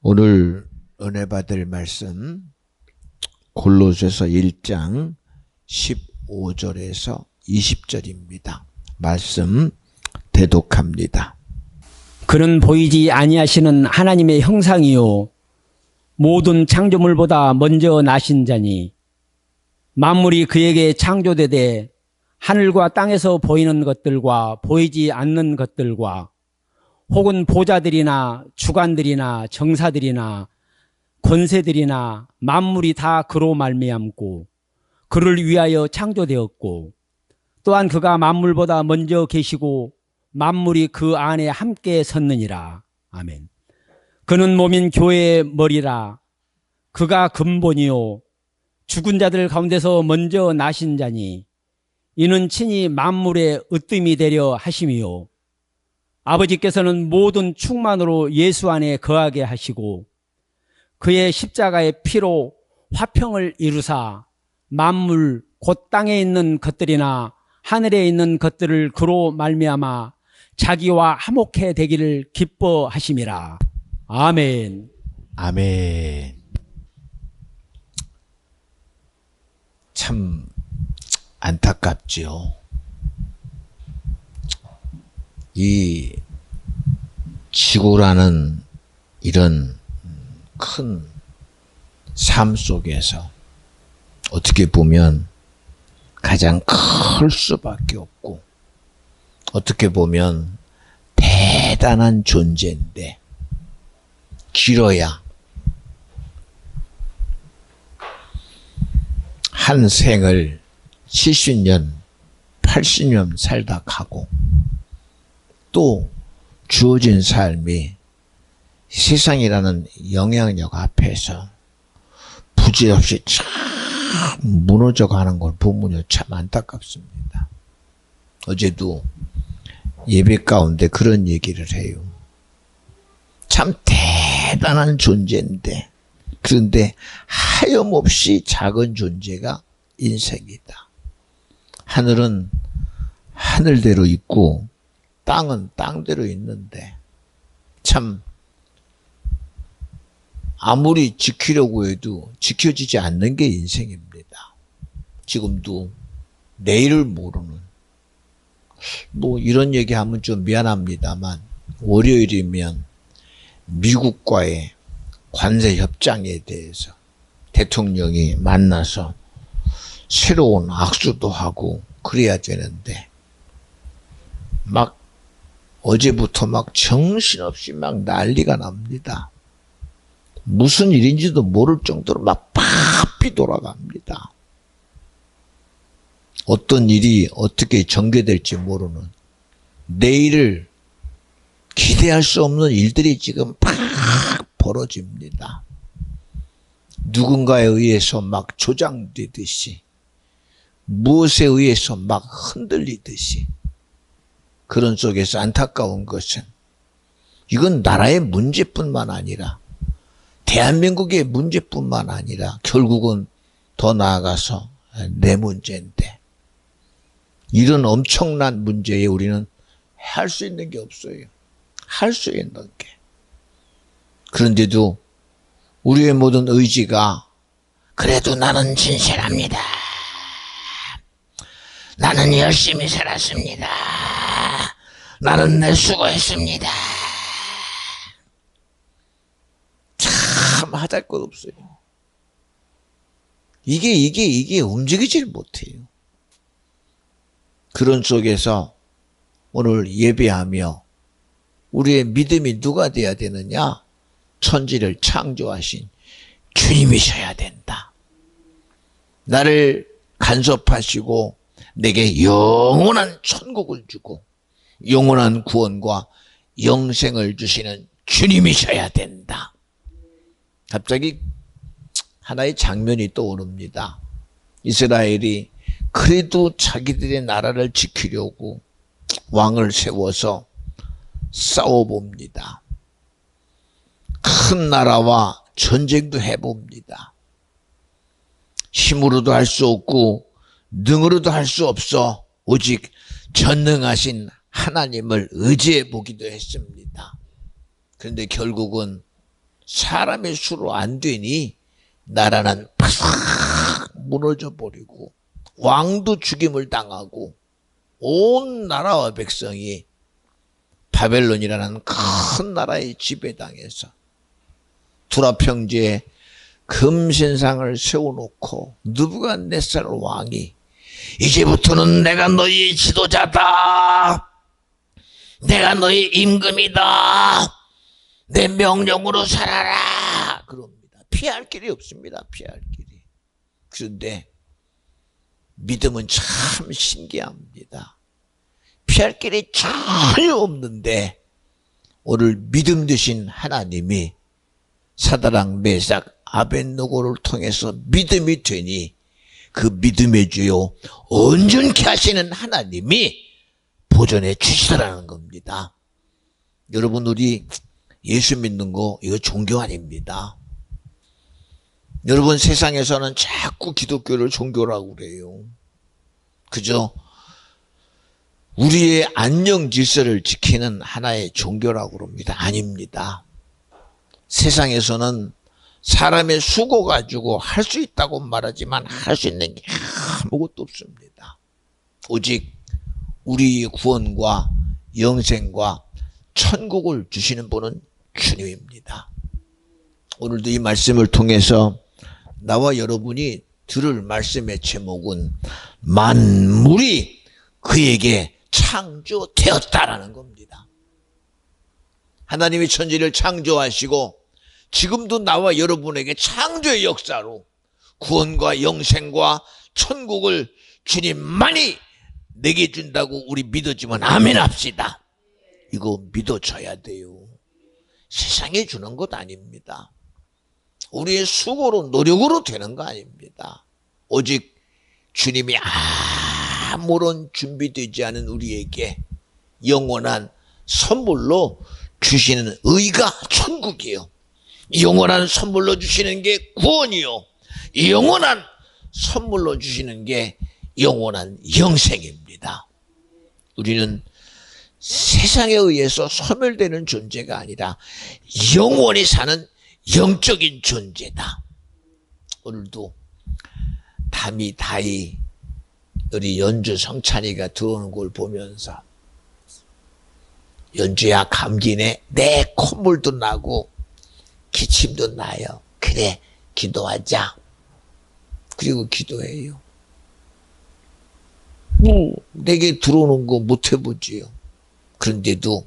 오늘 은혜 받을 말씀 골로새서 1장 15절에서 20절입니다. 말씀 대독합니다. 그는 보이지 아니하시는 하나님의 형상이요 모든 창조물보다 먼저 나신 자니 만물이 그에게 창조되되 하늘과 땅에서 보이는 것들과 보이지 않는 것들과 혹은 보좌들이나 주관들이나 정사들이나 권세들이나 만물이 다 그로 말미암고 그를 위하여 창조되었고 또한 그가 만물보다 먼저 계시고 만물이 그 안에 함께 섰느니라. 아멘. 그는 몸인 교회의 머리라. 그가 근본이요 죽은 자들 가운데서 먼저 나신 자니 이는 친히 만물의 으뜸이 되려 하심이요 아버지께서는 모든 충만으로 예수 안에 거하게 하시고 그의 십자가의 피로 화평을 이루사 만물 곧 땅에 있는 것들이나 하늘에 있는 것들을 그로 말미암아 자기와 화목해 되기를 기뻐하심이라. 아멘. 아멘. 참 안타깝지요. 이 지구라는 이런 큰 삶 속에서 어떻게 보면 가장 클 수밖에 없고 어떻게 보면 대단한 존재인데 길어야 한 생을 70년, 80년 살다 가고 또 주어진 삶이 세상이라는 영향력 앞에서 부질없이 참 무너져가는 걸 보면요 참 안타깝습니다. 어제도 예배 가운데 그런 얘기를 해요. 참 대단한 존재인데 그런데 하염없이 작은 존재가 인생이다. 하늘은 하늘대로 있고 땅은 땅대로 있는데 참 아무리 지키려고 해도 지켜지지 않는 게 인생입니다. 지금도 내일을 모르는 뭐 이런 얘기하면 좀 미안합니다만 월요일이면 미국과의 관세 협정에 대해서 대통령이 만나서 새로운 악수도 하고 그래야 되는데 막 어제부터 막 정신없이 막 난리가 납니다. 무슨 일인지도 모를 정도로 막 바삐 돌아갑니다. 어떤 일이 어떻게 전개될지 모르는 내일을 기대할 수 없는 일들이 지금 막 벌어집니다. 누군가에 의해서 막 조장되듯이 무엇에 의해서 막 흔들리듯이 그런 속에서 안타까운 것은 이건 나라의 문제뿐만 아니라 대한민국의 문제뿐만 아니라 결국은 더 나아가서 내 문제인데 이런 엄청난 문제에 우리는 할 수 있는 게 없어요. 할 수 있는 게. 그런데도 우리의 모든 의지가 그래도 나는 진실합니다. 나는 열심히 살았습니다. 나는 내 수고했습니다. 참 하잘 것 없어요. 이게 움직이질 못해요. 그런 속에서 오늘 예배하며 우리의 믿음이 누가 돼야 되느냐? 천지를 창조하신 주님이셔야 된다. 나를 간섭하시고 내게 영원한 천국을 주고 영원한 구원과 영생을 주시는 주님이셔야 된다. 갑자기 하나의 장면이 떠오릅니다. 이스라엘이 그래도 자기들의 나라를 지키려고 왕을 세워서 싸워봅니다. 큰 나라와 전쟁도 해봅니다. 힘으로도 할 수 없고 능으로도 할 수 없어 오직 전능하신 하나님을 의지해 보기도 했습니다. 그런데 결국은 사람의 수로 안 되니 나라는 파삭 무너져 버리고 왕도 죽임을 당하고 온 나라와 백성이 바벨론이라는 큰 나라의 지배당해서 두랍 형제에 금신상을 세워놓고 느부갓네살 왕이 이제부터는 내가 너희의 지도자다. 내가 너희 임금이다. 내 명령으로 살아라. 그럽니다. 피할 길이 없습니다. 피할 길이. 그런데 믿음은 참 신기합니다. 피할 길이 전혀 없는데 오늘 믿음 되신 하나님이 사드락 메삭 아벳느고를 통해서 믿음이 되니 그 믿음의 주요 온전케 하시는 하나님이 보존해 주시더라는 겁니다. 여러분, 우리 예수 믿는 거 이거 종교 아닙니다. 여러분, 세상에서는 자꾸 기독교를 종교라고 그래요. 그죠? 우리의 안녕 질서를 지키는 하나의 종교라고 그럽니다. 아닙니다. 세상에서는 사람의 수고 가지고 할 수 있다고 말하지만 할 수 있는 게 아무것도 없습니다. 오직 우리의 구원과 영생과 천국을 주시는 분은 주님입니다. 오늘도 이 말씀을 통해서 나와 여러분이 들을 말씀의 제목은 만물이 그에게 창조되었다라는 겁니다. 하나님이 천지를 창조하시고 지금도 나와 여러분에게 창조의 역사로 구원과 영생과 천국을 주님만이 내게 준다고 우리 믿어주면 아멘 합시다. 이거 믿어줘야 돼요. 세상에 주는 것 아닙니다. 우리의 수고로 노력으로 되는 거 아닙니다. 오직 주님이 아무런 준비되지 않은 우리에게 영원한 선물로 주시는 의가 천국이요, 영원한 선물로 주시는 게 구원이요, 영원한 선물로 주시는 게 영원한 영생입니다. 우리는 세상에 의해서 소멸되는 존재가 아니라 영원히 사는 영적인 존재다. 오늘도 담이 다이 우리 연주 성찬이가 들어오는 걸 보면서 연주야 감기네, 내 콧물도 나고 기침도 나요. 그래 기도하자. 그리고 기도해요. 내게 들어오는 거 못 해보지요. 그런데도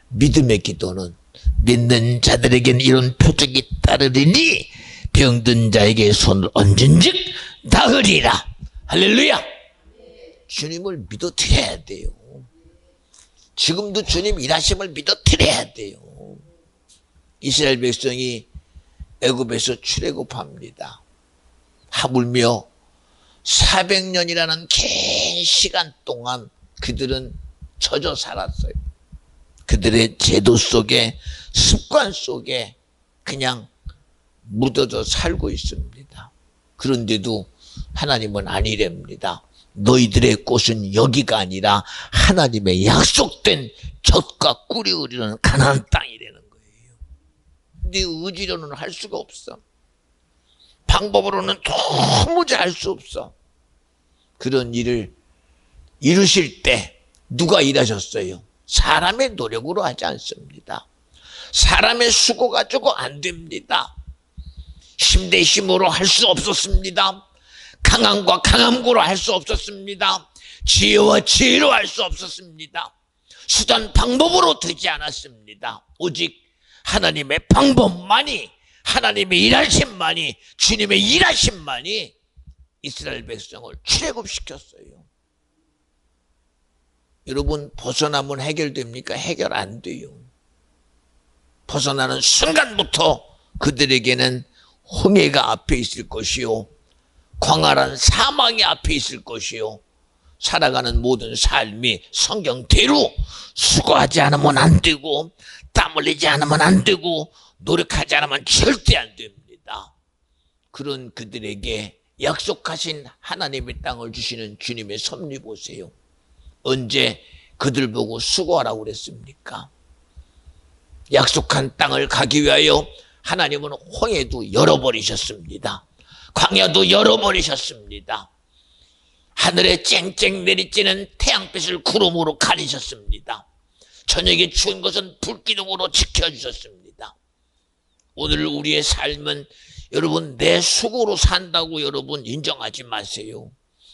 믿음의 기도는 믿는 자들에게는 이런 표적이 따르리니 병든 자에게 손을 얹은즉 나으리라. 할렐루야. 주님을 믿어 드려야 돼요. 지금도 주님 일하심을 믿어 드려야 돼요. 이스라엘 백성이 애굽에서 출애굽합니다. 하물며 400년이라는 긴 시간 동안 그들은 젖어 살았어요. 그들의 제도 속에, 습관 속에 그냥 묻어져 살고 있습니다. 그런데도 하나님은 아니랍니다. 너희들의 곳은 여기가 아니라 하나님의 약속된 젖과 꿀이 흐르는 가나안 땅이라는 거예요. 네 의지로는 할 수가 없어. 방법으로는 도무지 할 수 없어. 그런 일을 이루실 때 누가 일하셨어요? 사람의 노력으로 하지 않습니다. 사람의 수고 가지고 안 됩니다. 힘 대 힘으로 할 수 없었습니다. 강함과 강함으로 할 수 없었습니다. 지혜와 지혜로 할 수 없었습니다. 수단 방법으로 되지 않았습니다. 오직 하나님의 방법만이, 하나님의 일하심만이, 주님의 일하심만이 이스라엘 백성을 출애굽시켰어요. 여러분, 벗어나면 해결됩니까? 해결 안 돼요. 벗어나는 순간부터 그들에게는 홍해가 앞에 있을 것이요, 광활한 사막이 앞에 있을 것이요, 살아가는 모든 삶이 성경대로 수고하지 않으면 안 되고, 땀 흘리지 않으면 안 되고, 노력하지 않으면 절대 안 됩니다. 그런 그들에게 약속하신 하나님의 땅을 주시는 주님의 섭리 보세요. 언제 그들 보고 수고하라고 그랬습니까? 약속한 땅을 가기 위하여 하나님은 홍해도 열어버리셨습니다. 광야도 열어버리셨습니다. 하늘에 쨍쨍 내리쬐는 태양빛을 구름으로 가리셨습니다. 저녁에 추운 것은 불기둥으로 지켜주셨습니다. 오늘 우리의 삶은 여러분 내 수고로 산다고 여러분 인정하지 마세요.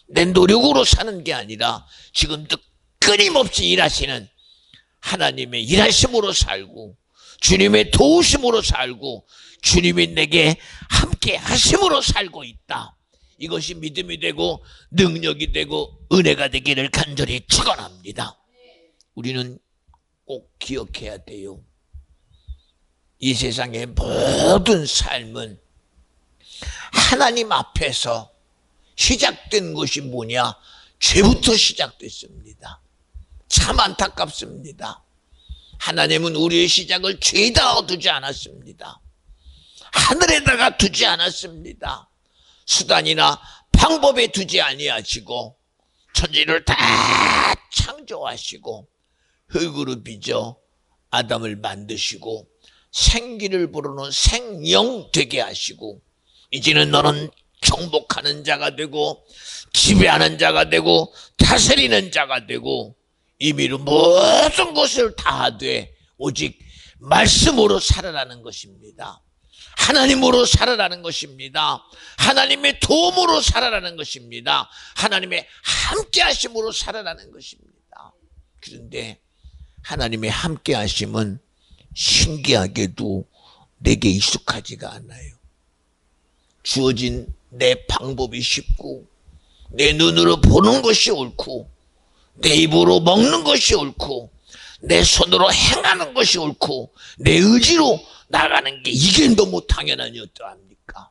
내 노력으로 사는 게 아니라 지금도 끊임없이 일하시는 하나님의 일하심으로 살고 주님의 도우심으로 살고 주님이 내게 함께 하심으로 살고 있다. 이것이 믿음이 되고 능력이 되고 은혜가 되기를 간절히 축원합니다. 우리는 꼭 기억해야 돼요. 이 세상의 모든 삶은 하나님 앞에서 시작된 것이 뭐냐? 죄부터 시작됐습니다. 참 안타깝습니다. 하나님은 우리의 시작을 죄에다 두지 않았습니다. 하늘에다가 두지 않았습니다. 수단이나 방법에 두지 아니하시고 천지를 다 창조하시고 흙으로 빚어 아담을 만드시고 생기를 부르는 생영 되게 하시고 이제는 너는 정복하는 자가 되고 지배하는 자가 되고 다스리는 자가 되고 임의로 모든 것을 다하되 오직 말씀으로 살아라는 것입니다. 하나님으로 살아라는 것입니다. 하나님의 도움으로 살아라는 것입니다. 하나님의 함께하심으로 살아라는 것입니다. 그런데 하나님의 함께하심은 신기하게도 내게 익숙하지가 않아요. 주어진 내 방법이 쉽고 내 눈으로 보는 것이 옳고 내 입으로 먹는 것이 옳고 내 손으로 행하는 것이 옳고 내 의지로 나가는 게 이게 너무 당연하니 어떠합니까?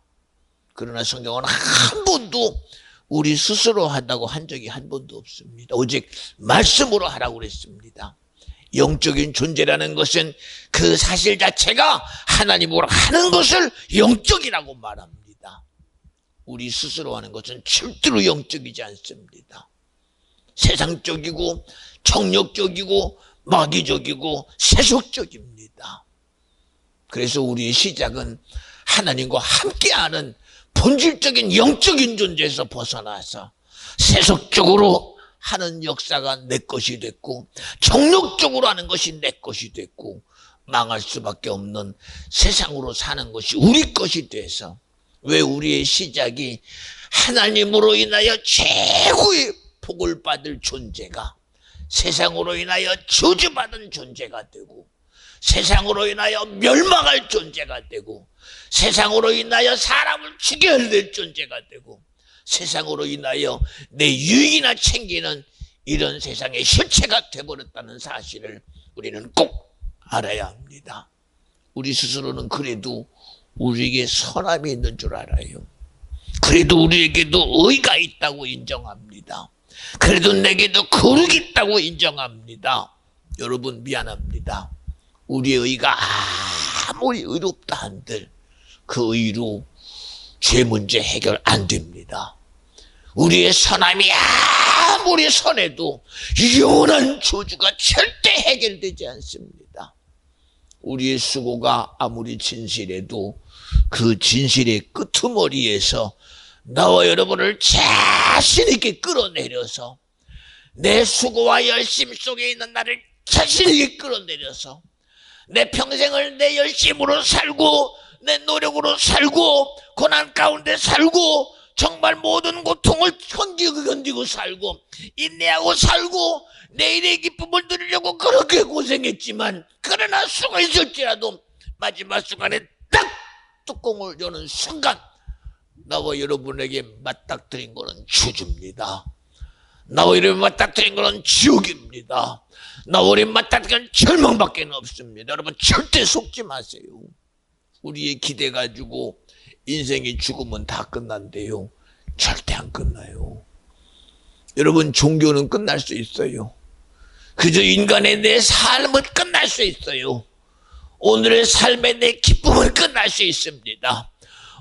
그러나 성경은 한 번도 우리 스스로 한다고 한 적이 한 번도 없습니다. 오직 말씀으로 하라고 그랬습니다. 영적인 존재라는 것은 그 사실 자체가 하나님으로 하는 것을 영적이라고 말합니다. 우리 스스로 하는 것은 절대로 영적이지 않습니다. 세상적이고 정욕적이고 마귀적이고 세속적입니다. 그래서 우리의 시작은 하나님과 함께하는 본질적인 영적인 존재에서 벗어나서 세속적으로 하는 역사가 내 것이 됐고 정욕적으로 하는 것이 내 것이 됐고 망할 수밖에 없는 세상으로 사는 것이 우리 것이 돼서 왜 우리의 시작이 하나님으로 인하여 최고의 복을 받을 존재가 세상으로 인하여 저주받은 존재가 되고 세상으로 인하여 멸망할 존재가 되고 세상으로 인하여 사람을 죽여야 될 존재가 되고 세상으로 인하여 내 유익이나 챙기는 이런 세상의 실체가 되어버렸다는 사실을 우리는 꼭 알아야 합니다. 우리 스스로는 그래도 우리에게 선함이 있는 줄 알아요. 그래도 우리에게도 의가 있다고 인정합니다. 그래도 내게도 거룩이 있다고 인정합니다. 여러분 미안합니다. 우리의 의가 아무리 의롭다 한들 그 의로 죄 문제 해결 안 됩니다. 우리의 선함이 아무리 선해도 영원한 저주가 절대 해결되지 않습니다. 우리의 수고가 아무리 진실해도 그 진실의 끄트머리에서 나와 여러분을 자신 있게 끌어내려서 내 수고와 열심 속에 있는 나를 자신 있게 끌어내려서 내 평생을 내 열심으로 살고 내 노력으로 살고 고난 가운데 살고 정말 모든 고통을 견디고 살고 인내하고 살고 내일의 기쁨을 누리려고 그렇게 고생했지만 그러나 수고했을지라도 마지막 순간에 딱 뚜껑을 여는 순간 나와 여러분에게 맞닥뜨린 것은 저주입니다. 나와 여러분 맞닥뜨린 것은 지옥입니다. 나와 여러분 맞닥뜨린 건 절망밖에 없습니다. 여러분 절대 속지 마세요. 우리의 기대 가지고 인생이 죽으면 다 끝난대요. 절대 안 끝나요. 여러분 종교는 끝날 수 있어요. 그저 인간의 내 삶은 끝날 수 있어요. 오늘의 삶의 내 기쁨은 끝날 수 있습니다.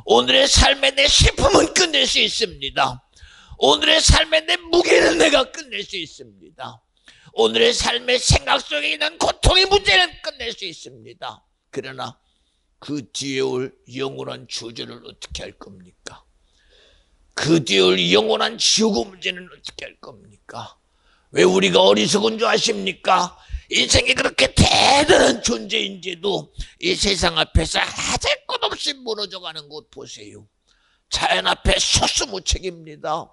오늘의 삶의 내 슬픔은 끝낼 수 있습니다. 오늘의 삶의 내 무게는 내가 끝낼 수 있습니다. 오늘의 삶의 생각 속에 있는 고통의 문제는 끝낼 수 있습니다. 그러나 그 뒤에 올 영원한 저주를 어떻게 할 겁니까? 그 뒤에 올 영원한 지옥의 문제는 어떻게 할 겁니까? 왜 우리가 어리석은 줄 아십니까? 인생이 그렇게 대단한 존재인데도 이 세상 앞에서 하잘 것 없이 무너져가는 곳 보세요. 자연 앞에 속수무책입니다.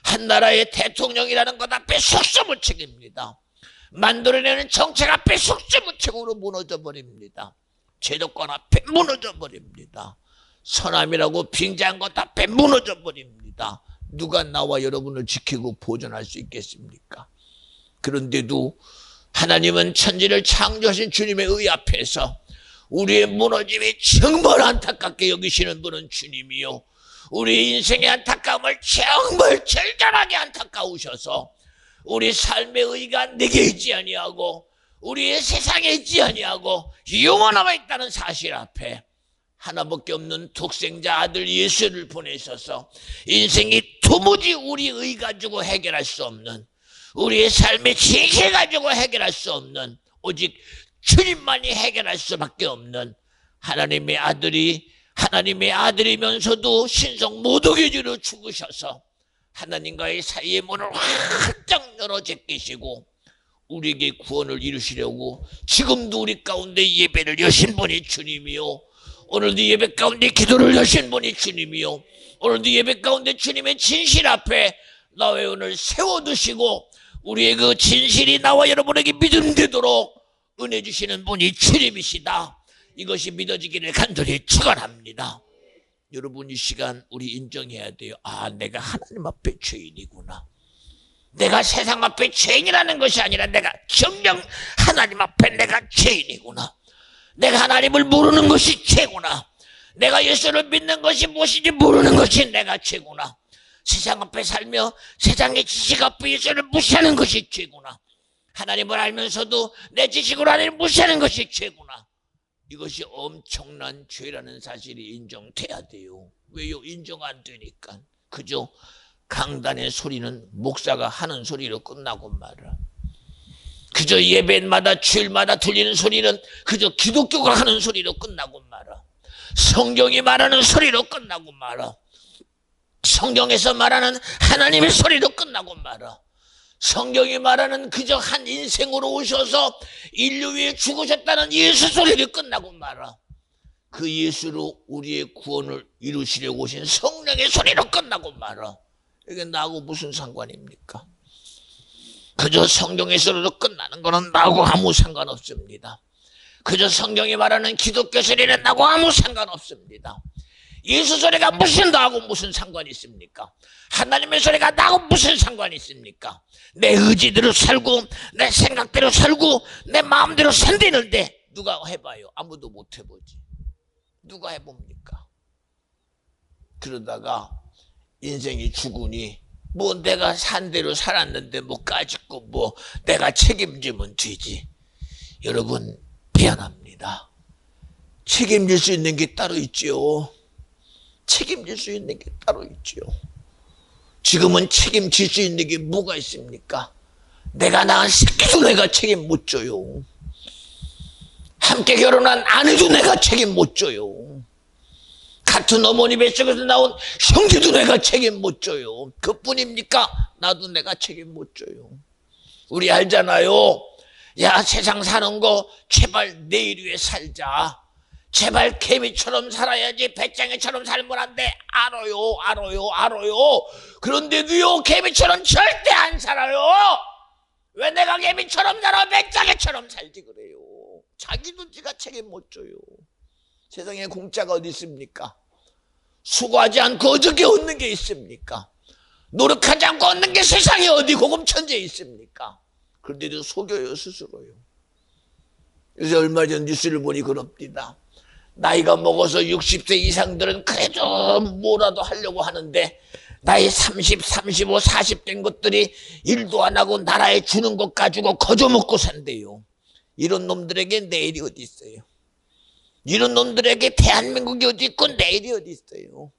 한 나라의 대통령이라는 것 앞에 속수무책입니다. 만들어내는 정책 앞에 속수무책으로 무너져 버립니다. 제도권 앞에 무너져 버립니다. 선함이라고 빙자한 것 앞에 무너져 버립니다. 누가 나와 여러분을 지키고 보존할 수 있겠습니까? 그런데도 하나님은 천지를 창조하신 주님의 의 앞에서 우리의 무너짐이 정말 안타깝게 여기시는 분은 주님이요, 우리 인생의 안타까움을 정말 절절하게 안타까우셔서 우리 삶의 의가 내게 있지 아니하고 우리의 세상에 있지 아니하고 영원함에 있다는 사실 앞에 하나밖에 없는 독생자 아들 예수를 보내셔서 인생이 도무지 우리 의 가지고 해결할 수 없는, 우리의 삶의 진실 가지고 해결할 수 없는, 오직 주님만이 해결할 수밖에 없는 하나님의 아들이 하나님의 아들이면서도 신성 모독의주로 죽으셔서 하나님과의 사이의 문을 활짝 열어 제끼시고 우리에게 구원을 이루시려고 지금도 우리 가운데 예배를 여신 분이 주님이요, 오늘도 예배 가운데 기도를 여신 분이 주님이요, 오늘도 예배 가운데 주님의 진실 앞에 나의 오늘 세워두시고 우리의 그 진실이 나와 여러분에게 믿음되도록 은혜 주시는 분이 주님이시다. 이것이 믿어지기를 간절히 축원합니다. 여러분, 이 시간 우리 인정해야 돼요. 아, 내가 하나님 앞에 죄인이구나. 내가 세상 앞에 죄인이라는 것이 아니라 내가 정녕 하나님 앞에 내가 죄인이구나. 내가 하나님을 모르는 것이 죄구나. 내가 예수를 믿는 것이 무엇인지 모르는 것이 내가 죄구나. 세상 앞에 살며 세상의 지식 앞에 예수를 무시하는 것이 죄구나. 하나님을 알면서도 내 지식으로 하나님을 무시하는 것이 죄구나. 이것이 엄청난 죄라는 사실이 인정돼야 돼요. 왜요? 인정 안 되니까. 그저 강단의 소리는 목사가 하는 소리로 끝나고 말아. 그저 예배마다 주일마다 들리는 소리는 그저 기독교가 하는 소리로 끝나고 말아. 성경이 말하는 소리로 끝나고 말아. 성경에서 말하는 하나님의 소리로 끝나고 말아. 성경이 말하는 그저 한 인생으로 오셔서 인류 위에 죽으셨다는 예수 소리로 끝나고 말아. 그 예수로 우리의 구원을 이루시려고 오신 성령의 소리로 끝나고 말아. 이게 나하고 무슨 상관입니까? 그저 성경의 소리로 끝나는 거는 나하고 아무 상관없습니다. 그저 성경이 말하는 기독교 소리는 나하고 아무 상관없습니다. 예수 소리가 무슨 나하고 무슨 상관이 있습니까? 하나님의 소리가 나하고 무슨 상관이 있습니까? 내 의지대로 살고 내 생각대로 살고 내 마음대로 산다는데 누가 해봐요? 아무도 못 해보지. 누가 해봅니까? 그러다가 인생이 죽으니 뭐 내가 산 대로 살았는데 뭐 까짓고 뭐 내가 책임지면 되지. 여러분, 미안합니다. 책임질 수 있는 게 따로 있지요. 책임질 수 있는 게 따로 있지요. 지금은 책임질 수 있는 게 뭐가 있습니까? 내가 낳은 새끼도 내가 책임 못 져요. 함께 결혼한 아내도 내가 책임 못 져요. 같은 어머니 뱃속에서 나온 형제도 내가 책임 못 져요. 그뿐입니까? 나도 내가 책임 못 져요. 우리 알잖아요. 야, 세상 사는 거 제발 내일 위해 살자. 제발 개미처럼 살아야지 배짱이처럼 살면 안 돼. 알아요. 그런데도요, 개미처럼 절대 안 살아요. 왜 내가 개미처럼 살아 배짱이처럼 살지 그래요. 자기도 지가 책임 못 져요. 세상에 공짜가 어디 있습니까? 수고하지 않고 어떻게 얻는 게 있습니까? 노력하지 않고 얻는 게 세상에 어디 고급천재에 있습니까? 그런데도 속여요, 스스로요. 그래서 얼마 전 뉴스를 보니 그럽니다. 나이가 먹어서 60세 이상들은 그래도 뭐라도 하려고 하는데 나이 30, 35, 40 된 것들이 일도 안 하고 나라에 주는 것 가지고 거저먹고 산대요. 이런 놈들에게 내일이 어디 있어요? 이런 놈들에게 대한민국이 어디 있고 내일이 어디 있어요?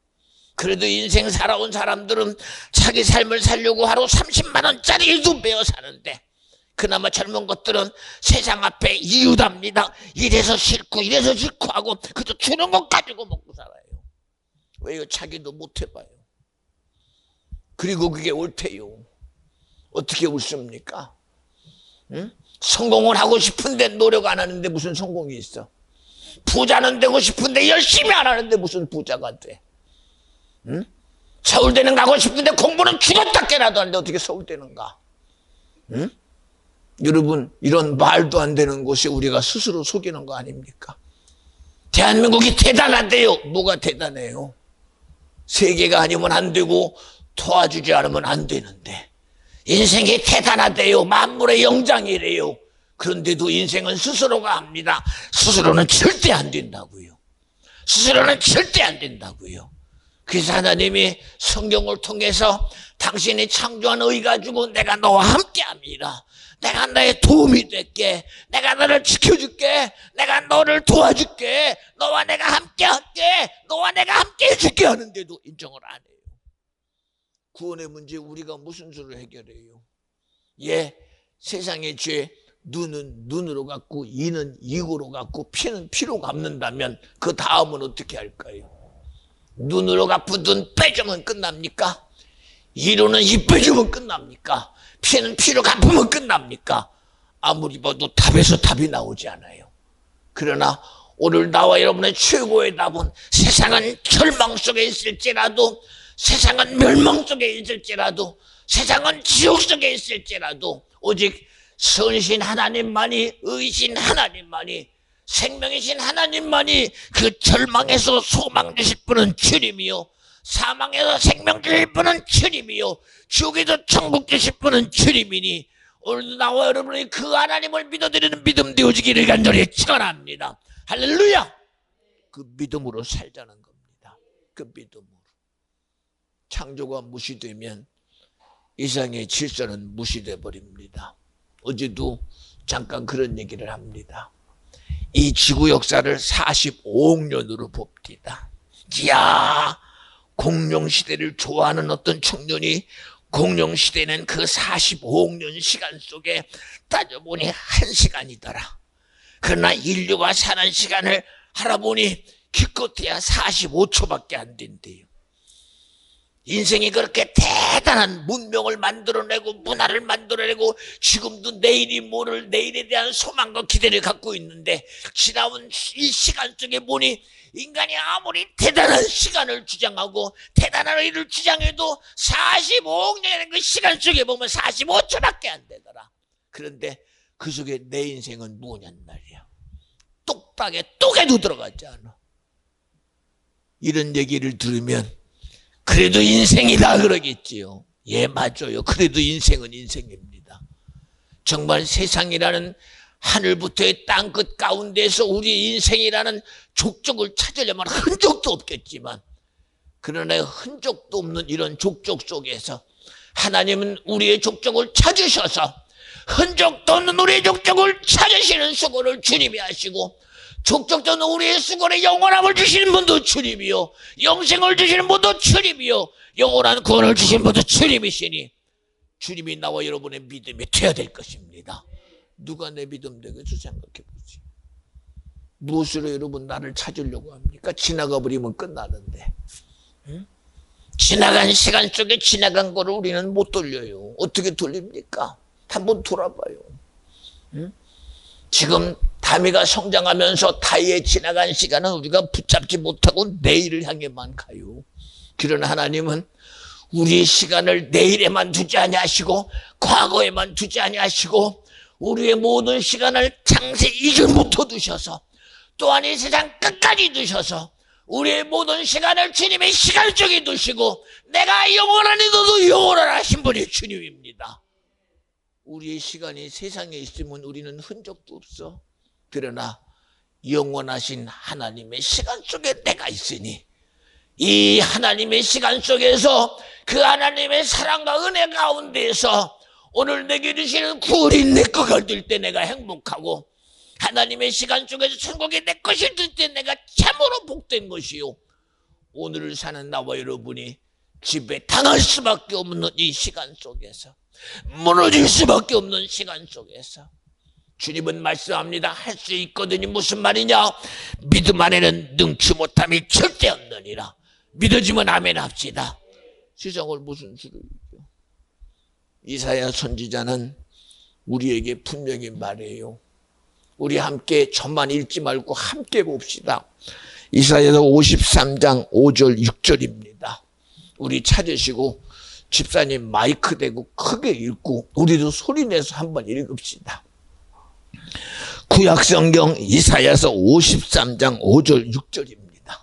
그래도 인생 살아온 사람들은 자기 삶을 살려고 하루 30만 원짜리 일도 빼어 사는데 그나마 젊은 것들은 세상 앞에 이유답니다. 이래서 싫고 이래서 싫고 하고 그저 주는 것 가지고 먹고 살아요. 왜요? 자기도 못 해봐요. 그리고 그게 옳대요. 어떻게 옳습니까? 응? 성공을 하고 싶은데 노력 안 하는데 무슨 성공이 있어? 부자는 되고 싶은데 열심히 안 하는데 무슨 부자가 돼? 응? 서울대는 가고 싶은데 공부는 죽었다 깨나도 하는데 어떻게 서울대는 가? 응? 여러분, 이런 말도 안 되는 곳에 우리가 스스로 속이는 거 아닙니까? 대한민국이 대단하대요. 뭐가 대단해요? 세계가 아니면 안 되고 도와주지 않으면 안 되는데 인생이 대단하대요. 만물의 영장이래요. 그런데도 인생은 스스로가 합니다. 스스로는 절대 안 된다고요. 스스로는 절대 안 된다고요. 그래서 하나님이 성경을 통해서 당신이 창조한 의 가지고 내가 너와 함께 합니다. 내가 너의 도움이 될게. 내가 너를 지켜줄게. 내가 너를 도와줄게. 너와 내가 함께 할게. 너와 내가 함께 해줄게 하는데도 인정을 안 해요. 구원의 문제 우리가 무슨 수를 해결해요? 예, 세상의 죄 눈은 눈으로 갚고 이는 이고로 갚고 피는 피로 갚는다면 그 다음은 어떻게 할까요? 눈으로 갚고 눈 빼주면 끝납니까? 이로는 이 빼주면 끝납니까? 피는 피로 갚으면 끝납니까? 아무리 봐도 답에서 답이 나오지 않아요. 그러나 오늘 나와 여러분의 최고의 답은 세상은 절망 속에 있을지라도, 세상은 멸망 속에 있을지라도, 세상은 지옥 속에 있을지라도 오직 선신 하나님만이, 의신 하나님만이, 생명이신 하나님만이 그 절망에서 소망 주실 분은 주님이요, 사망에서 생명 주실 분은 주님이요, 지옥에서 천국 주실 분은 주님이니 오늘 나와 여러분이 그 하나님을 믿어드리는 믿음 되어지기를 간절히 축원합니다. 할렐루야. 그 믿음으로 살자는 겁니다. 그 믿음으로. 창조가 무시되면 이상의 질서는 무시돼 버립니다. 어제도 잠깐 그런 얘기를 합니다. 이 지구 역사를 45억 년으로 봅니다. 이야, 공룡시대를 좋아하는 어떤 청년이 공룡시대는 그 45억 년 시간 속에 따져보니 1시간이더라. 그러나 인류가 사는 시간을 알아보니 기껏해야 45초밖에 안 된대요. 인생이 그렇게 대단한 문명을 만들어내고 문화를 만들어내고 지금도 내일이 모를 내일에 대한 소망과 기대를 갖고 있는데 지나온 이 시간 속에 보니 인간이 아무리 대단한 시간을 주장하고 대단한 의를 주장해도 45억 년의 그 시간 속에 보면 45초밖에 안 되더라. 그런데 그 속에 내 인생은 뭐냔 말이야. 똑딱에 똑에도 들어가지 않아. 이런 얘기를 들으면 그래도 인생이다 그러겠지요. 예, 맞아요. 그래도 인생은 인생입니다. 정말 세상이라는 하늘부터의 땅끝 가운데서 우리 인생이라는 족적을 찾으려면 흔적도 없겠지만, 그러나 흔적도 없는 이런 족적 속에서 하나님은 우리의 족적을 찾으셔서 흔적도 없는 우리의 족적을 찾으시는 수고를 주님이 하시고, 족적도 없는 우리의 수고에 영원함을 주시는 분도 주님이요, 영생을 주시는 분도 주님이요, 영원한 구원을 주시는 분도 주님이시니 주님이 나와 여러분의 믿음이 되어야 될 것입니다. 누가 내 믿음 되겠어? 생각해보지. 무엇으로 여러분 나를 찾으려고 합니까? 지나가 버리면 끝나는데. 응? 지나간 시간 속에 지나간 거를 우리는 못 돌려요. 어떻게 돌립니까? 한번 돌아봐요. 응? 지금 다미가 성장하면서 다이에 지나간 시간은 우리가 붙잡지 못하고 내일을 향해만 가요. 그러나 하나님은 우리의 시간을 내일에만 두지 아니하시고 과거에만 두지 아니하시고 우리의 모든 시간을 창세 이전부터 두셔서 또한 이 세상 끝까지 두셔서 우리의 모든 시간을 주님의 시간 속에 두시고 내가 영원하니 너도 영원하신 분이 주님입니다. 우리의 시간이 세상에 있으면 우리는 흔적도 없어. 그러나 영원하신 하나님의 시간 속에 내가 있으니 이 하나님의 시간 속에서 그 하나님의 사랑과 은혜 가운데에서 오늘 내게 주시는 구원이 내 거가 될 때 내가 행복하고 하나님의 시간 속에서 천국이 내 것이 될 때 내가 참으로 복된 것이요, 오늘을 사는 나와 여러분이 지배당할 수밖에 없는 이 시간 속에서, 무너질 수밖에 없는 시간 속에서 주님은 말씀합니다. 할 수 있거든요. 무슨 말이냐? 믿음 안에는 능치 못함이 절대 없느니라. 믿어지면 아멘 합시다. 세상을 무슨 수로 이겨? 이사야 선지자는 우리에게 분명히 말해요. 우리 함께 저만 읽지 말고 함께 봅시다. 이사야서 53장 5절 6절입니다. 우리 찾으시고 집사님 마이크 대고 크게 읽고 우리도 소리내서 한번 읽읍시다. 구약성경 이사야서 53장 5절 6절입니다.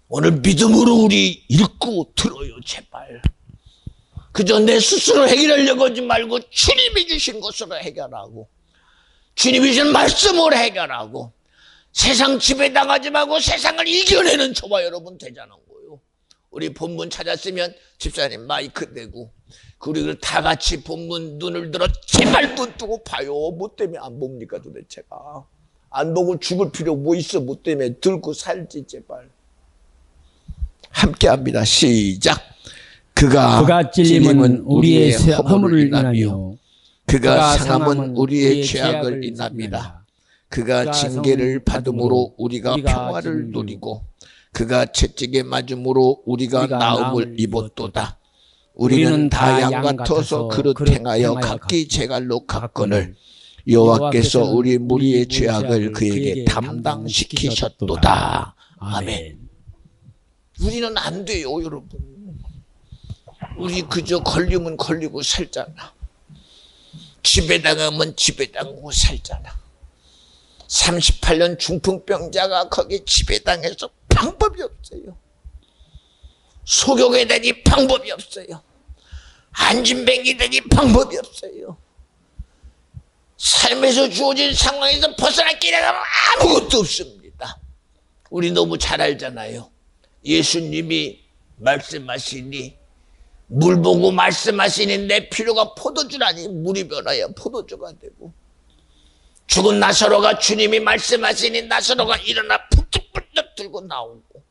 오늘 믿음으로 우리 읽고 들어요. 제발. 그저 내 스스로 해결하려고 하지 말고 주님이 주신 것으로 해결하고, 주님이 주신 말씀으로 해결하고, 세상 지배당하지 말고 세상을 이겨내는 저와 여러분 되자는 거예요. 우리 본문 찾았으면 집사님 마이크 대고 그리고 다 같이 본문 눈을 들어 제발 눈 뜨고 봐요. 뭐 때문에 안 봅니까 도대체가. 안 보고 죽을 필요 뭐 있어. 뭐 때문에 들고 살지 제발. 함께 합니다. 시작. 그가 찔림은 우리의 허물을 인하며 그가 상함은 우리의 죄악을 인합니다. 그가 징계를 받음으로 우리가 평화를 누리고 그가 채찍에 맞음으로 우리가 나음을 입었도다. 우리는 다 양 같아서 그릇 행하여 각기 제 갈로 갔거늘 여호와께서 우리 무리의 죄악을 그에게 담당시키셨도다. 아멘. 우리는 안 돼요, 여러분. 우리 그저 걸리면 걸리고 살잖아. 지배당하면 지배당하고 살잖아. 38년 중풍병자가 거기 지배당해서 방법이 없어요. 소경이 되니 방법이 없어요. 안진뱅이 되니 방법이 없어요. 삶에서 주어진 상황에서 벗어날 길이가 아무것도 없습니다. 우리 너무 잘 알잖아요. 예수님이 말씀하시니 물 보고 말씀하시니 내 필요가 포도주라니 물이 변하여 포도주가 되고, 죽은 나사로가 주님이 말씀하시니 나사로가 일어나 푹푹푹 들고 나오고,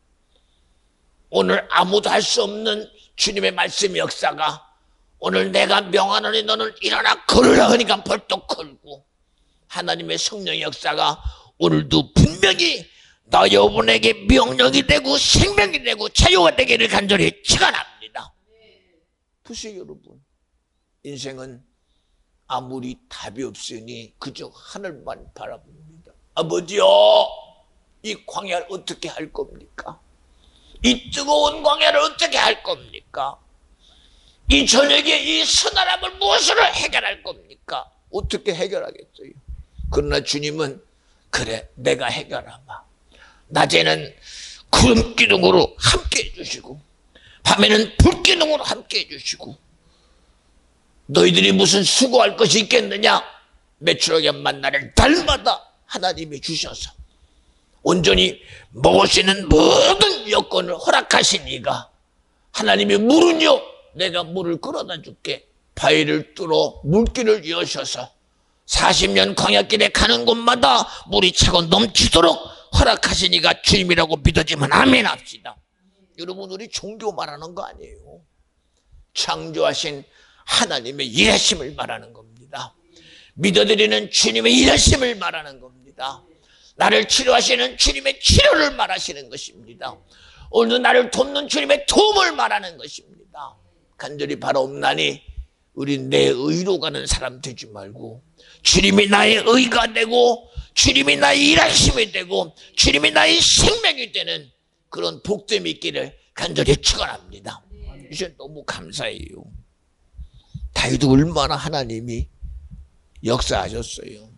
오늘 아무도 할 수 없는 주님의 말씀 역사가 오늘 내가 명하노니 너는 일어나 걸으라 하니까 벌떡 걸고, 하나님의 성령 역사가 오늘도 분명히 나 여러분에게 명령이 되고 생명이 되고 자유가 되기를 간절히 축원합니다. 보세요 여러분, 인생은 아무리 답이 없으니 그저 하늘만 바라봅니다. 아버지요, 이 광야를 어떻게 할 겁니까? 이 뜨거운 광야를 어떻게 할 겁니까? 이 저녁에 이 서늘함을 무엇으로 해결할 겁니까? 어떻게 해결하겠어요? 그러나 주님은 그래 내가 해결하마. 낮에는 구름 기둥으로 함께 해주시고 밤에는 불 기둥으로 함께 해주시고, 너희들이 무슨 수고할 것이 있겠느냐? 메추라기 만나를 달마다 하나님이 주셔서 온전히 먹을 수 있는 모든 여건을 허락하시니까 하나님이 물은요 내가 물을 끌어다 줄게. 바위를 뚫어 물길을 여셔서 40년 광야길에 가는 곳마다 물이 차고 넘치도록 허락하시니까 주님이라고 믿어지면 아멘 합시다. 여러분, 우리 종교 말하는 거 아니에요. 창조하신 하나님의 일하심을 말하는 겁니다. 믿어드리는 주님의 일하심을 말하는 겁니다. 나를 치료하시는 주님의 치료를 말하시는 것입니다. 오늘도 나를 돕는 주님의 도움을 말하는 것입니다. 간절히 바라옵나니 우리 내 의로 가는 사람 되지 말고 주님이 나의 의가 되고 주님이 나의 일하심이 되고 주님이 나의 생명이 되는 그런 복됨이 있기를 간절히 축원합니다. 이제 너무 감사해요. 다윗도 얼마나 하나님이 역사하셨어요.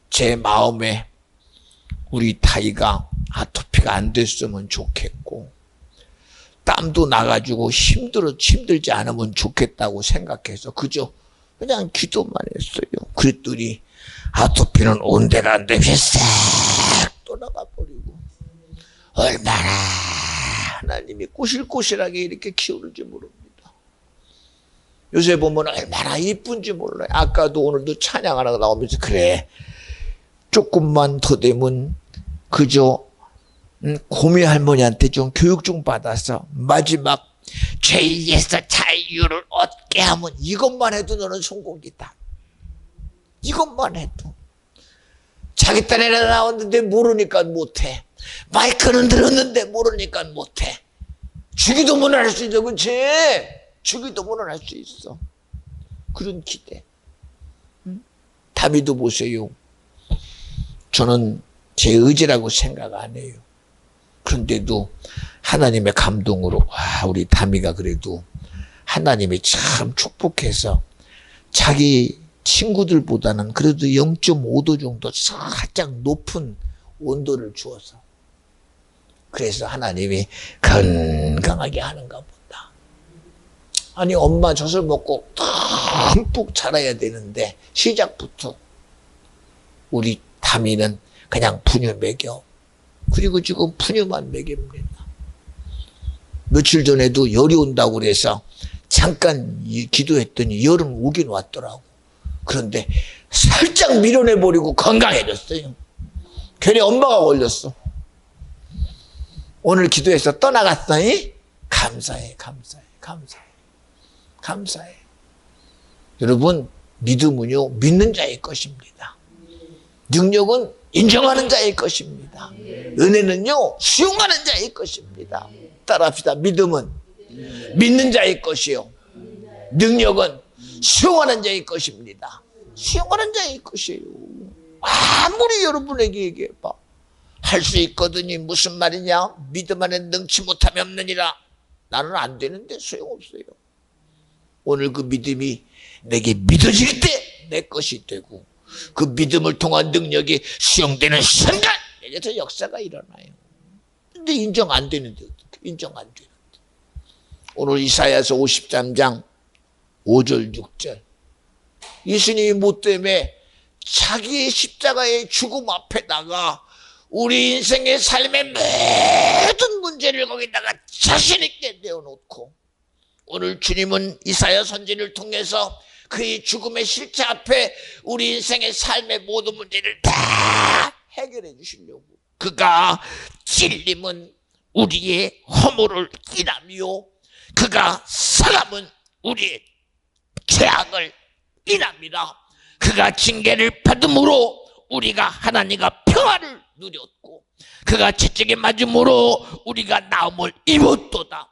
제 마음에 우리 다이가 아토피가 안 됐으면 좋겠고, 땀도 나가지고 힘들지 않으면 좋겠다고 생각해서 그냥 기도만 했어요. 그랬더니 아토피는 온데가 안 되게 싹 돌아가 버리고, 얼마나 하나님이 꼬실꼬실하게 이렇게 키우는지 모릅니다. 요새 보면 얼마나 이쁜지 몰라요. 아까도 오늘도 찬양하나 나오면서 그래 조금만 더 되면 그저 고미 할머니한테 좀 교육 좀 받아서 마지막 죄에서 자유를 얻게 하면 이것만 해도 너는 성공이다. 이것만 해도. 자기 딴에나 나왔는데 모르니까 못해. 마이크는 들었는데 모르니까 못해. 주기도문을 할 수 있어. 그치? 주기도문을 할 수 있어. 그런 기대. 다미도 보세요. 저는 제 의지라고 생각 안 해요. 그런데도 하나님의 감동으로 우리 다미가 그래도 하나님이 참 축복해서 자기 친구들보다는 그래도 0.5도 정도 살짝 높은 온도를 주어서 그래서 하나님이 건강하게 하는가 보다. 아니 엄마 젖을 먹고 듬뿍 자라야 되는데 시작부터 우리 다미는 그냥 분유 먹여. 그리고 지금 분유만 먹입니다. 며칠 전에도 열이 온다고 그래서 잠깐 기도했더니 열은 오긴 왔더라고. 그런데 살짝 밀어내버리고 건강해졌어요. 괜히 엄마가 걸렸어. 오늘 기도해서 떠나갔어. 감사해, 감사해, 감사해, 감사해. 여러분, 믿음은요, 믿는 자의 것입니다. 능력은 인정하는 자의 것입니다. 은혜는요, 수용하는 자의 것입니다. 따라합시다. 믿음은 믿는 자의 것이요. 능력은 수용하는 자의 것입니다. 수용하는 자의 것이에요. 아무리 여러분에게 얘기해봐. 할 수 있거든요. 무슨 말이냐? 믿음 안에 능치 못함이 없느니라. 나는 안 되는데 소용없어요. 오늘 그 믿음이 내게 믿어질 때 내 것이 되고 그 믿음을 통한 능력이 수용되는 순간 내게서 역사가 일어나요. 근데 인정 안 되는데 어떻게? 인정 안 되는데. 오늘 이사야서 53장 5절 6절 예수님이 뭐 때문에 자기의 십자가의 죽음 앞에다가 우리 인생의 삶의 모든 문제를 거기다가 자신 있게 내어놓고 오늘 주님은 이사야 선지를 통해서 그의 죽음의 실체 앞에 우리 인생의 삶의 모든 문제를 다 해결해 주시려고 그가 찔림은 우리의 허물을 인하며 그가 상함은 우리의 죄악을 인합니다. 그가 징계를 받음으로 우리가 하나님과 평화를 누렸고 그가 채찍에 맞음으로 우리가 나음을 입었도다.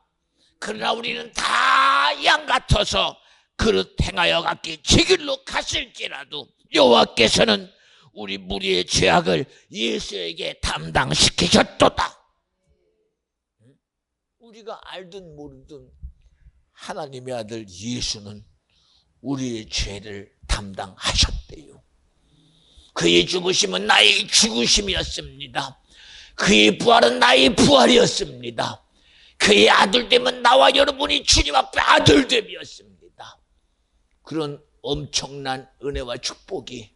그러나 우리는 다 양 같아서 그릇 행하여 갖기 제 길로 가실지라도 여호와께서는 우리 무리의 죄악을 예수에게 담당시키셨도다. 우리가 알든 모르든 하나님의 아들 예수는 우리의 죄를 담당하셨대요. 그의 죽으심은 나의 죽으심이었습니다. 그의 부활은 나의 부활이었습니다. 그의 아들됨은 나와 여러분이 주님 앞에 아들됨이었습니다. 그런 엄청난 은혜와 축복이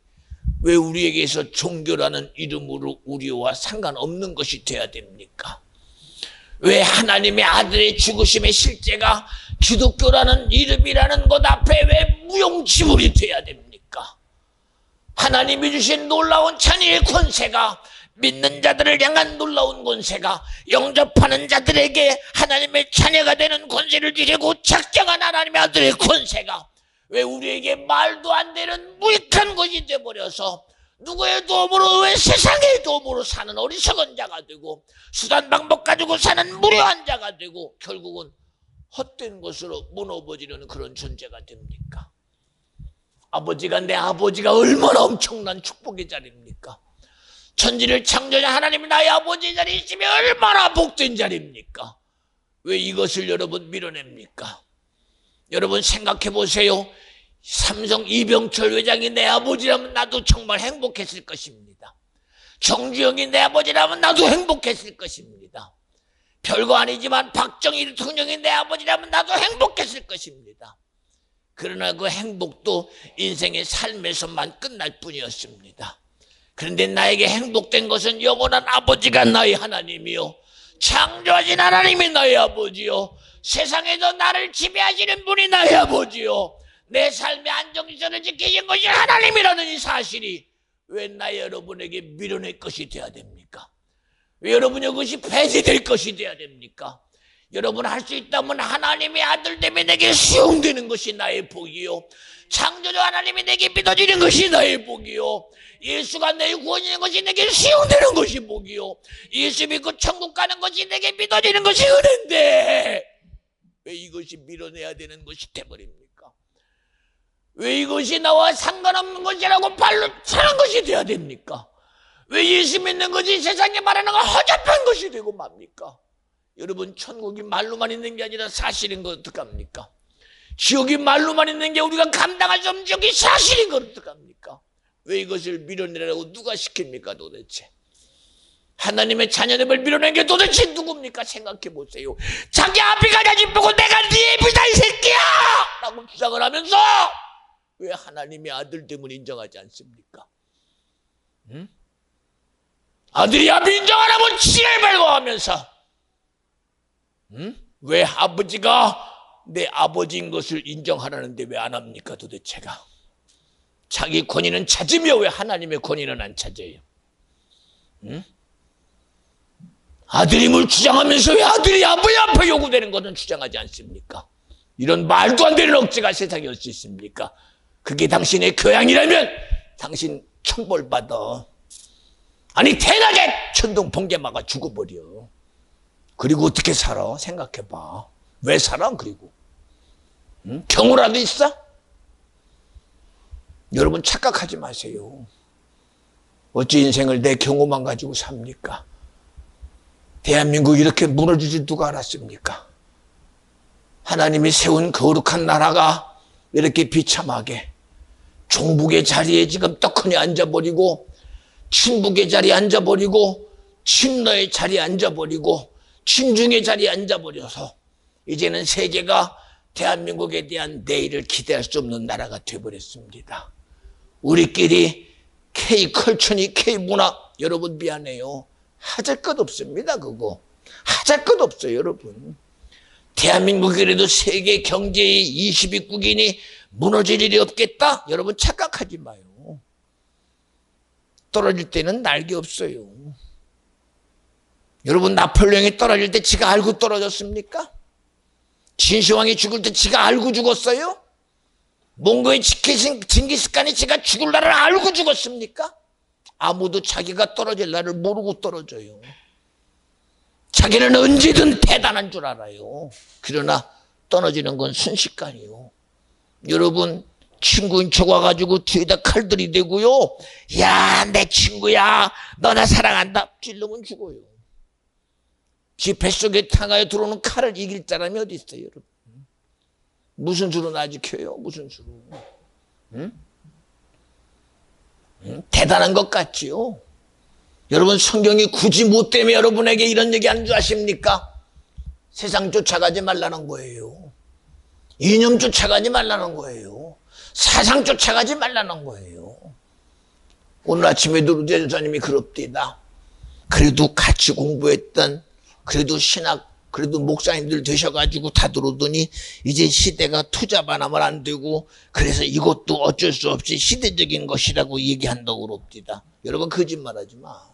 왜 우리에게서 종교라는 이름으로 우리와 상관없는 것이 돼야 됩니까? 왜 하나님의 아들의 죽으심의 실제가 기독교라는 이름이라는 것 앞에 왜 무용지물이 돼야 됩니까? 하나님이 주신 놀라운 찬의의 권세가 믿는 자들을 향한 놀라운 권세가 영접하는 자들에게 하나님의 자녀가 되는 권세를 주시고 작정한 하나님의 아들의 권세가 왜 우리에게 말도 안 되는 무익한 것이 되어버려서 누구의 도움으로 왜 세상의 도움으로 사는 어리석은 자가 되고 수단 방법 가지고 사는 무료한 자가 되고 결국은 헛된 것으로 무너버지는 그런 존재가 됩니까? 아버지가 내 아버지가 얼마나 엄청난 축복의 자리입니까? 천지를 창조자 하나님이 나의 아버지의 자리에 있으면 얼마나 복된 자리입니까? 왜 이것을 여러분 밀어냅니까? 여러분 생각해 보세요. 삼성 이병철 회장이 내 아버지라면 나도 정말 행복했을 것입니다. 정주영이 내 아버지라면 나도 행복했을 것입니다. 별거 아니지만 박정희 대통령이 내 아버지라면 나도 행복했을 것입니다. 그러나 그 행복도 인생의 삶에서만 끝날 뿐이었습니다. 그런데 나에게 행복된 것은 영원한 아버지가 나의 하나님이요 창조하신 하나님이 나의 아버지요 세상에서 나를 지배하시는 분이 나의 아버지요 내 삶의 안정성을 지키신 것이 하나님이라는 이 사실이 왜 나 여러분에게 밀어낼 것이 되어야 됩니까? 왜 여러분이 그것이 폐지될 것이 돼야 됩니까? 여러분 할 수 있다면 하나님의 아들 때문에 내게 수용되는 것이 나의 복이요, 창조주 하나님이 내게 믿어지는 것이 나의 복이요, 예수가 내 구원이는 것이 내게 수용되는 것이 복이요, 예수 믿고 천국 가는 것이 내게 믿어지는 것이 은혜인데 왜 이것이 밀어내야 되는 것이 돼버립니까? 왜 이것이 나와 상관없는 것이라고 발로 차는 것이 돼야 됩니까? 왜 예수 믿는 것이 세상에 말하는 건 허접한 것이 되고 맙니까? 여러분, 천국이 말로만 있는 게 아니라 사실인 건 어떡합니까? 지옥이 말로만 있는 게 우리가 감당할 수 없는 지옥이 사실인 건 어떡합니까? 왜 이것을 밀어내라고 누가 시킵니까 도대체? 하나님의 자녀됨을 밀어낸 게 도대체 누굽니까? 생각해 보세요. 자기 아비가 자식 보고 내가 네 애비다 이 새끼야! 라고 주장을 하면서 왜 하나님의 아들됨을 인정하지 않습니까? 응? 아들이 아비 인정 안 하면 지랄 발광하면서 왜 아버지가 내 아버지인 것을 인정하라는데 왜 안 합니까 도대체가? 자기 권위는 찾으며 왜 하나님의 권위는 안 찾아요? 아들임을 주장하면서 왜 아들이 아버지 앞에 요구되는 것은 주장하지 않습니까? 이런 말도 안 되는 억제가 세상에 올 수 있습니까? 그게 당신의 교양이라면 당신 천벌받아. 아니 대낮에 천둥 번개 막아 죽어버려. 그리고 어떻게 살아? 생각해봐. 왜 살아? 그리고 경우라도 있어? 여러분 착각하지 마세요. 어찌 인생을 내 경우만 가지고 삽니까? 대한민국이 이렇게 무너질 누가 알았습니까? 하나님이 세운 거룩한 나라가 이렇게 비참하게 종북의 자리에 지금 떡하니 앉아버리고, 친북의 자리에 앉아버리고, 친러의 자리에 앉아버리고, 친중의 자리에 앉아버려서 이제는 세계가 대한민국에 대한 내일을 기대할 수 없는 나라가 되어버렸습니다. 우리끼리 K컬처니 K문화, 여러분 미안해요. 하잘 것 없습니다. 그거 하잘 것 없어요. 여러분, 대한민국이라도 세계 경제의 20위국인이 무너질 일이 없겠다? 여러분 착각하지 마요. 떨어질 때는 날개 없어요. 여러분, 나폴레옹이 떨어질 때 지가 알고 떨어졌습니까? 진시황이 죽을 때 지가 알고 죽었어요? 몽고의 징기스칸이 지가 죽을 날을 알고 죽었습니까? 아무도 자기가 떨어질 날을 모르고 떨어져요. 자기는 언제든 대단한 줄 알아요. 그러나 떨어지는 건 순식간이요. 여러분, 친구인 척 와가지고 뒤에다 칼 들이대고요, 야 내 친구야 너 나 사랑한다 찔르면 죽어요. 지 뱃속에 탕하여 들어오는 칼을 이길 사람이 어디 있어요? 여러분, 무슨 수로 나 지켜요? 무슨 수로? 대단한 것 같지요? 여러분, 성경이 굳이 뭐 때문에 여러분에게 이런 얘기 하는 줄 아십니까? 세상 쫓아가지 말라는 거예요. 이념 쫓아가지 말라는 거예요. 사상 쫓아가지 말라는 거예요. 오늘 아침에도 루제 전사님이 그럽디다. 그래도 같이 공부했던, 그래도 신학, 그래도 목사님들 되셔가지고 다 들어오더니 이제 시대가 투자만 하면 안 되고 그래서 이것도 어쩔 수 없이 시대적인 것이라고 얘기한다고 그럽디다. 여러분, 거짓말하지 마.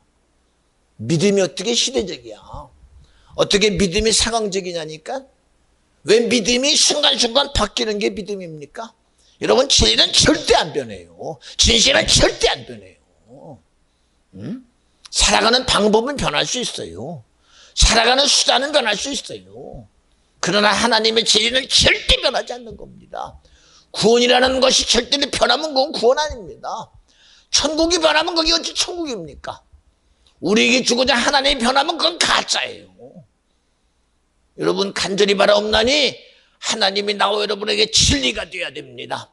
믿음이 어떻게 시대적이야? 어떻게 믿음이 상황적이냐니까? 왜 믿음이 순간순간 바뀌는 게 믿음입니까? 여러분, 진리는 절대 안 변해요. 진실은 절대 안 변해요. 살아가는 방법은 변할 수 있어요. 살아가는 수단은 변할 수 있어요. 그러나 하나님의 진리는 절대 변하지 않는 겁니다. 구원이라는 것이 절대로 변하면 그건 구원 아닙니다. 천국이 변하면 그게 어찌 천국입니까? 우리에게 주고자 하나님이 변하면 그건 가짜예요. 여러분, 간절히 바라옵나니 하나님이 나와 여러분에게 진리가 되어야 됩니다.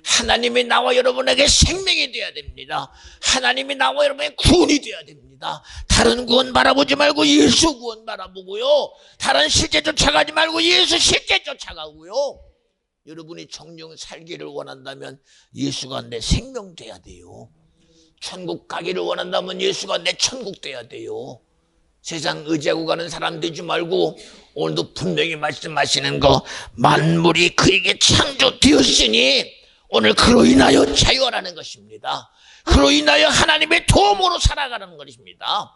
하나님이 나와 여러분에게 생명이 되어야 됩니다. 하나님이 나와 여러분에게 구원이 되어야 됩니다. 다른 구원 바라보지 말고 예수 구원 바라보고요, 다른 실제 쫓아가지 말고 예수 실제 쫓아가고요. 여러분이 정령 살기를 원한다면 예수가 내 생명 돼야 돼요. 천국 가기를 원한다면 예수가 내 천국 돼야 돼요. 세상 의지하고 가는 사람 되지 말고 오늘도 분명히 말씀하시는 거, 만물이 그에게 창조되었으니 오늘 그로 인하여 자유하라는 것입니다. 그로 인하여 하나님의 도움으로 살아가는 것입니다.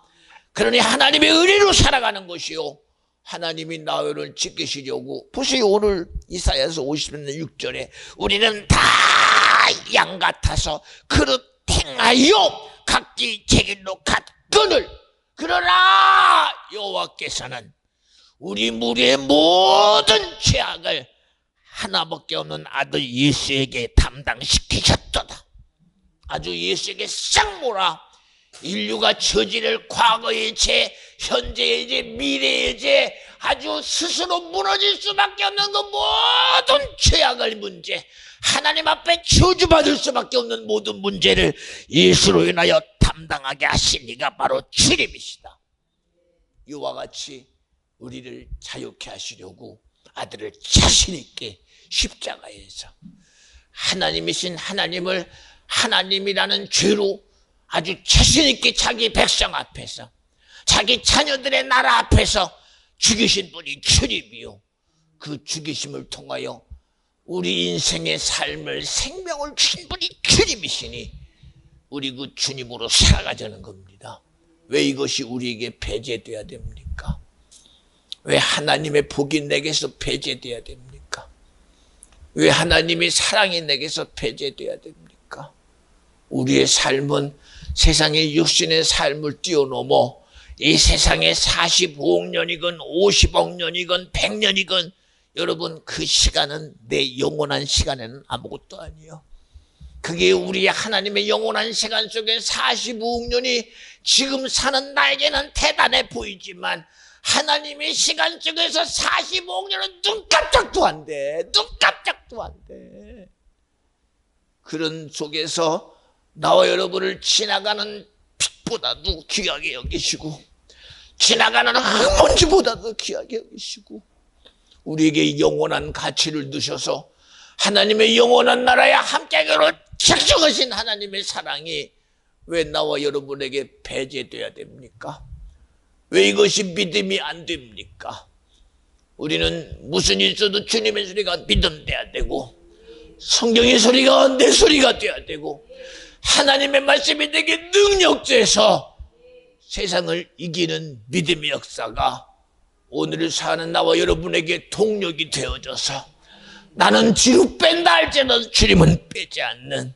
그러니 하나님의 은혜로 살아가는 것이요, 하나님이 나를 지키시려고. 보세요, 오늘 이사야서 50년 6절에 우리는 다 양 같아서 그릇 행하여 각기 제 길로 갔거늘 그러나 여호와께서는 우리 무리의 모든 죄악을 하나밖에 없는 아들 예수에게 담당시키셨도다. 아주 예수에게 싹 몰아 인류가 저지를 과거의 죄, 현재의 죄, 미래의 죄, 아주 스스로 무너질 수밖에 없는 그 모든 죄악의 문제, 하나님 앞에 저주받을 수밖에 없는 모든 문제를 예수로 인하여 담당하게 하신 이가 바로 주님이시다. 이와 같이 우리를 자유케 하시려고 아들을 자신 있게 십자가에서 하나님이신 하나님을 하나님이라는 죄로 아주 자신 있게 자기 백성 앞에서, 자기 자녀들의 나라 앞에서 죽이신 분이 주님이요, 그 죽이심을 통하여 우리 인생의 삶을, 생명을 주신 분이 주님이시니 우리 그 주님으로 살아가자는 겁니다. 왜 이것이 우리에게 배제돼야 됩니까? 왜 하나님의 복이 내게서 배제돼야 됩니까? 왜 하나님의 사랑이 내게서 배제돼야 됩니까? 우리의 삶은 세상의 육신의 삶을 뛰어넘어 이 세상에 45억 년이건 50억 년이건 100년이건 여러분, 그 시간은 내 영원한 시간에는 아무것도 아니에요. 그게 우리 하나님의 영원한 시간 속에 45억 년이 지금 사는 나에게는 대단해 보이지만 하나님의 시간 속에서 45억 년은 눈 깜짝도 안 돼. 눈 깜짝도 안 돼. 그런 속에서 나와 여러분을 지나가는 빛보다도 귀하게 여기시고 지나가는 흙먼지보다도 귀하게 여기시고 우리에게 영원한 가치를 두셔서 하나님의 영원한 나라에 함께하기로 작정하신 하나님의 사랑이 왜 나와 여러분에게 배제돼야 됩니까? 왜 이것이 믿음이 안 됩니까? 우리는 무슨 일 있어도 주님의 소리가 믿음돼야 되고 성경의 소리가 내 소리가 돼야 되고 하나님의 말씀이 내게 능력돼서 세상을 이기는 믿음의 역사가 오늘을 사는 나와 여러분에게 동력이 되어져서 나는 뒤로 뺀다 할지라도 주님은 빼지 않는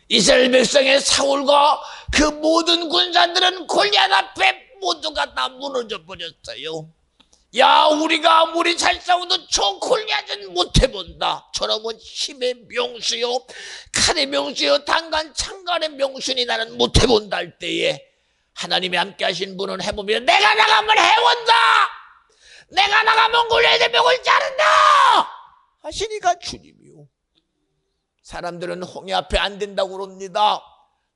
이스라엘 백성의 사울과 그 모든 군사들은 골리앗 앞에 모두가 다 무너져 버렸어요. 야, 우리가 아무리 잘 싸워도 저 골리앗은 못해본다. 저놈은 힘의 명수요, 칼의 명수요, 단간 창간의 명수니 나는 못해본다 할 때에 하나님이 함께 하신 분은 해보면 내가 나가면 해온다, 내가 나가면 골리앗의 벽을 자른다 하시니까 주님이요. 사람들은 홍해 앞에 안 된다고 그럽니다.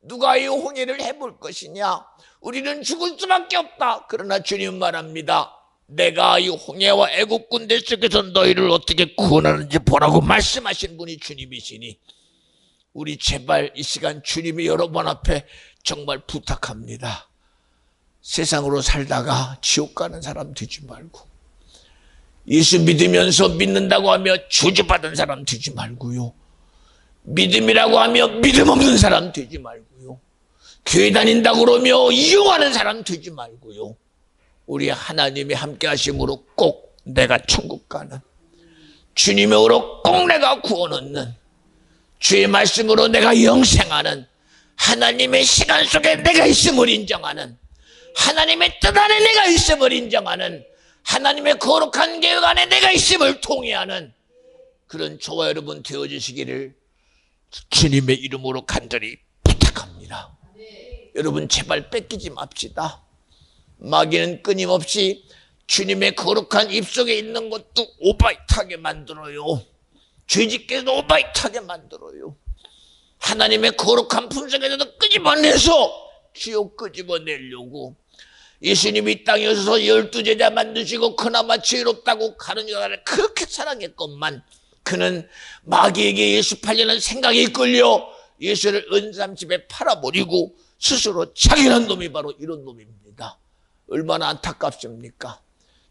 누가 이 홍해를 해볼 것이냐, 우리는 죽을 수밖에 없다. 그러나 주님 말합니다. 내가 이 홍해와 애국 군대 속에서 너희를 어떻게 구원하는지 보라고 말씀하신 분이 주님이시니 우리 제발 이 시간 주님이 여러분 앞에 정말 부탁합니다. 세상으로 살다가 지옥 가는 사람 되지 말고, 예수 믿으면서 믿는다고 하며 저주받은 사람 되지 말고요, 믿음이라고 하며 믿음 없는 사람 되지 말고요, 교회 다닌다고 그러며 이용하는 사람 되지 말고요, 우리 하나님이 함께 하심으로 꼭 내가 천국 가는, 주님의 으로 꼭 내가 구원 얻는, 주의 말씀으로 내가 영생하는, 하나님의 시간 속에 내가 있음을 인정하는, 하나님의 뜻 안에 내가 있음을 인정하는, 하나님의 거룩한 계획 안에 내가 있음을 통해하는 그런 저와 여러분 되어주시기를 주님의 이름으로 간절히 부탁합니다. 여러분 제발 뺏기지 맙시다. 마귀는 끊임없이 주님의 거룩한 입속에 있는 것도 오바이트하게 만들어요. 죄짓게도 오바이트하게 만들어요. 하나님의 거룩한 품속에서도 끄집어내서 지옥 끄집어내려고 예수님이 이 땅에 오셔서 12제자 만드시고 그나마 지혜롭다고 가는 여자를 그렇게 사랑했건만 그는 마귀에게 예수 팔려는 생각에 이끌려 예수를 은삼집에 팔아버리고 스스로 자기는 놈이 바로 이런 놈입니다. 얼마나 안타깝습니까?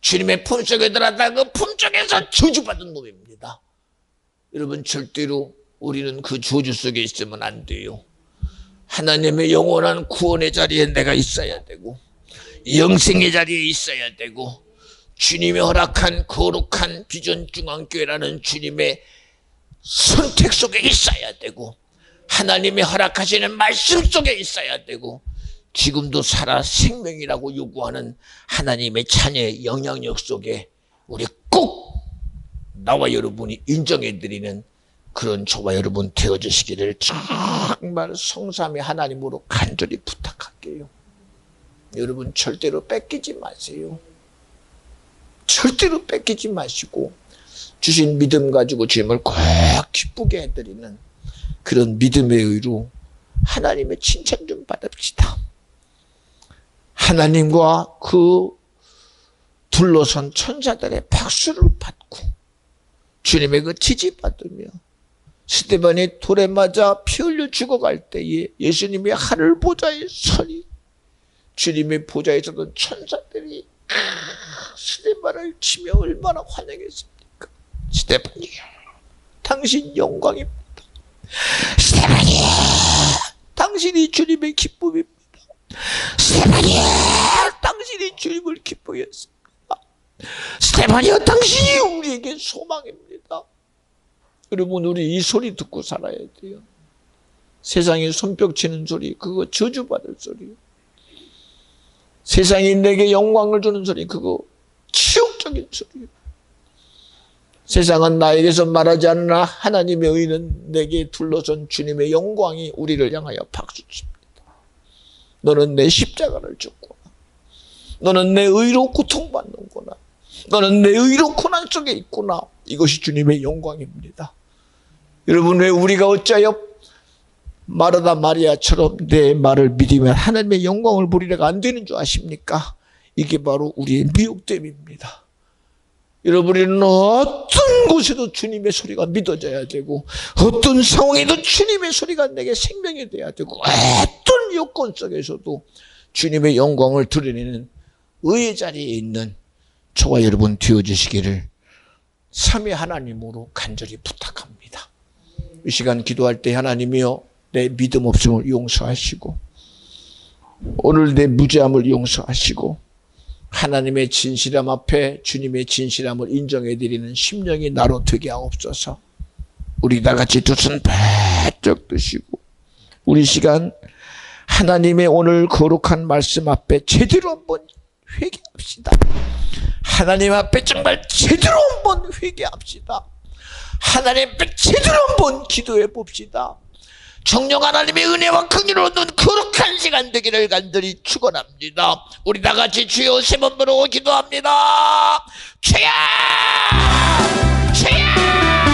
주님의 품속에 들어갔다가 그 품속에서 저주받은 놈입니다. 여러분 절대로 우리는 그 저주 속에 있으면 안 돼요. 하나님의 영원한 구원의 자리에 내가 있어야 되고 영생의 자리에 있어야 되고, 주님이 허락한 거룩한 비전중앙교회라는 주님의 선택 속에 있어야 되고, 하나님이 허락하시는 말씀 속에 있어야 되고, 지금도 살아 생명이라고 요구하는 하나님의 자녀의 영향력 속에 우리 꼭 나와 여러분이 인정해드리는 그런 저와 여러분 되어주시기를 정말 성삼위 하나님으로 간절히 부탁할게요. 여러분 절대로 뺏기지 마세요. 절대로 뺏기지 마시고 주신 믿음 가지고 주님을 꼭 기쁘게 해드리는 그런 믿음의 의로 하나님의 칭찬 좀 받읍시다. 하나님과 그 둘러선 천사들의 박수를 받고 주님의 그 지지 받으며 스데반이 돌에 맞아 피 흘려 죽어갈 때에 예수님이 하늘 보좌에 서니 주님의 보좌에 있었던 천사들이 스데반을 치며 얼마나 환영했습니까? 스데반이여, 당신 영광입니다. 스데반이여, 당신이 주님의 기쁨입니다. 스데반이여, 당신이 주님을 기쁘게 했습니다. 스데반이여, 당신이 우리에게 소망입니다. 여러분, 우리 이 소리 듣고 살아야 돼요. 세상에 손뼉 치는 소리, 그거 저주받을 소리요. 세상이 내게 영광을 주는 소리, 그거 치욕적인 소리요. 세상은 나에게서 말하지 않으나 하나님의 의는 내게 둘러선 주님의 영광이 우리를 향하여 박수칩니다. 너는 내 십자가를 졌구나. 너는 내 의로 고통받는구나. 너는 내 의로 고난 속에 있구나. 이것이 주님의 영광입니다. 여러분, 왜 우리가 어찌하여 마르다 마리아처럼 내 말을 믿으면 하나님의 영광을 보리라가 안 되는 줄 아십니까? 이게 바로 우리의 미혹됨입니다. 여러분은 어떤 곳에도 주님의 소리가 믿어져야 되고, 어떤 상황에도 주님의 소리가 내게 생명이 돼야 되고, 어떤 여건 속에서도 주님의 영광을 드러내는 의의 자리에 있는 저와 여러분 되어주시기를 삼위 하나님으로 간절히 부탁합니다. 이 시간 기도할 때 하나님이여, 내 믿음 없음을 용서하시고 오늘 내 무죄함을 용서하시고 하나님의 진실함 앞에 주님의 진실함을 인정해드리는 심령이 나로 되게 하옵소서. 우리 다같이 두 손 바짝 드시고 우리 시간 하나님의 오늘 거룩한 말씀 앞에 제대로 한번 회개합시다. 하나님 앞에 정말 제대로 한번 회개합시다. 하나님 앞에 제대로 한번 기도해 봅시다. 정령 하나님의 은혜와 긍휼을 얻는 거룩한 시간 되기를 간절히 축원합니다. 우리 다같이 주여 세 번 부르고 기도합니다. 주여, 주여.